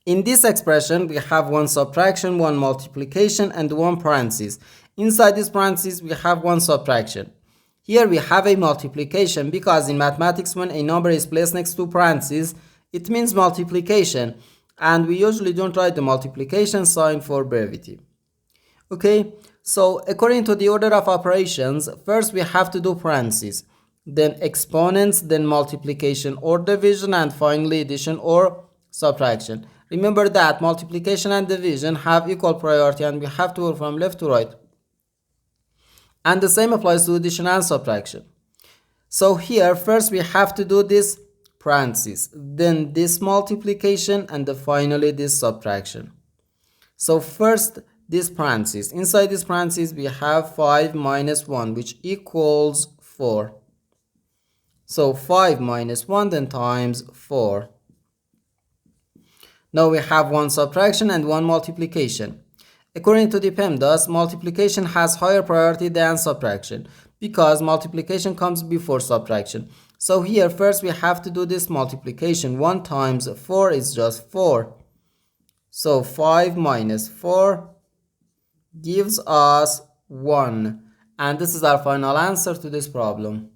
In this expression, we have one subtraction, one multiplication, and one parenthesis. Inside this parenthesis, we have one subtraction. Here we have a multiplication because in mathematics, when a number is placed next to parentheses, it means multiplication. And we usually don't write the multiplication sign for brevity. Okay, so according to the order of operations, first we have to do parentheses, then exponents, then multiplication or division, and finally addition or subtraction. Remember that multiplication and division have equal priority and we have to work from left to right. And the same applies to addition and subtraction. So here first we have to do this parentheses, then this multiplication, and then finally this subtraction. So first this parentheses. Inside this parentheses we have 5 minus 1, which equals 4. So 5 minus 1 then times 4. Now we have one subtraction and one multiplication. According to the PEMDAS, multiplication has higher priority than subtraction because multiplication comes before subtraction. So here first we have to do this multiplication. 1 times 4 is just 4. So 5 minus 4 gives us 1. And this is our final answer to this problem.